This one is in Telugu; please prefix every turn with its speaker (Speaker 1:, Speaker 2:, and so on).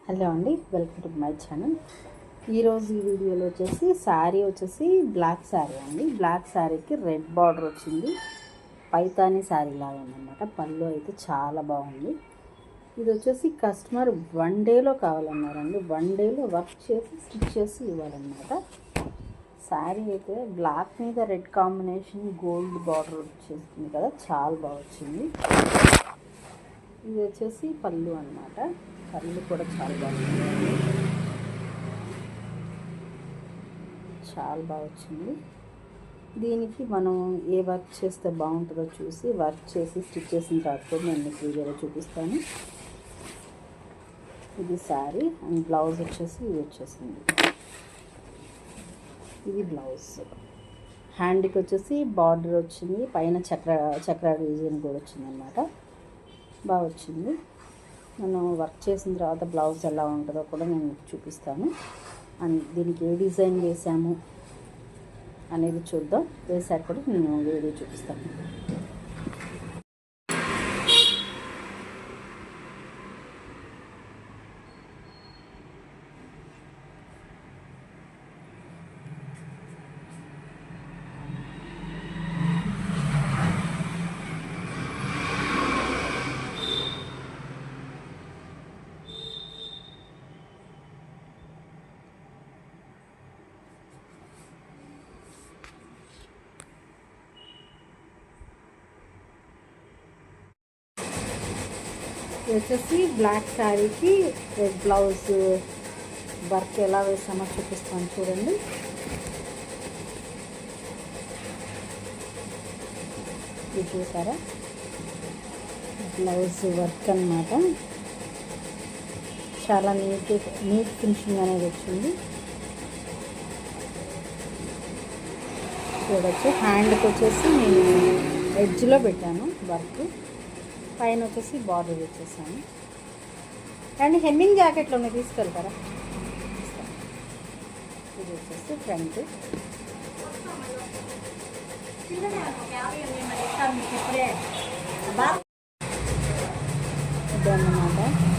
Speaker 1: హలో అండి, వెల్కమ్ టు మై ఛానల్. ఈరోజు ఈ వీడియోలో వచ్చేసి శారీ వచ్చేసి బ్లాక్ శారీ అండి. బ్లాక్ శారీకి రెడ్ బార్డర్ వచ్చింది. పైతానీ శారీ లాగా ఉందన్నమాట. పళ్ళు అయితే చాలా బాగుంది. ఇది వచ్చేసి కస్టమర్ 1 డేలో కావాలన్నారండి. 1 డేలో వర్క్ చేసి స్టిచ్ చేసి ఇవ్వాలన్నమాట. శారీ అయితే బ్లాక్ మీద రెడ్ కాంబినేషన్ గోల్డ్ బార్డర్ వచ్చేసింది కదా, చాలా బాగా వచ్చింది. ఇది వచ్చేసి పళ్ళు అన్నమాట. పళ్ళు కూడా చాలా బాగుంది, చాలా బాగా వచ్చింది. దీనికి మనం ఏ వర్క్ చేస్తే బాగుంటుందో చూసి వర్క్ చేసి స్టిచ్ చేసిన తర్వాత నేను మీకు వీడియోలో చూపిస్తాను. ఇది శారీ అండ్ బ్లౌజ్ వచ్చేసి ఇది వచ్చేసింది. ఇది బ్లౌజ్. హ్యాండ్కి వచ్చేసి బార్డర్ వచ్చింది, పైన చక్ర డిజైన్ కూడా వచ్చింది అన్నమాట. బాగా వచ్చింది. నేను వర్క్ చేసిన తర్వాత బ్లౌజ్ ఎలా ఉంటుందో కూడా నేను మీకు చూపిస్తాను. అండ్ దీనికి ఏ డిజైన్ వేసాము అనేది చూద్దాం. వేసాక కూడా నేను వీడియో చూపిస్తాను. ఇది వచ్చేసి బ్లాక్ శారీకి రెడ్ బ్లౌజ్ వర్క్ ఎలా వేసామో చూపిస్తాను చూడండి. ఇది చూసారా, బ్లౌజ్ వర్క్ అన్నమాట. చాలా నీట్ ఫినిషింగ్ అనేది వచ్చింది. చూడొచ్చు. హ్యాండ్కి వచ్చేసి నేను ఎడ్జ్లో పెట్టాను వర్క్, పైన వచ్చేసి బార్డర్ వచ్చేసాను. అండ్ హెమ్మింగ్ జాకెట్లో ఉన్నాయి, తీసుకెళ్తారా? ఇది వచ్చేసి ఫ్రంట్. ఇదన్నమాట.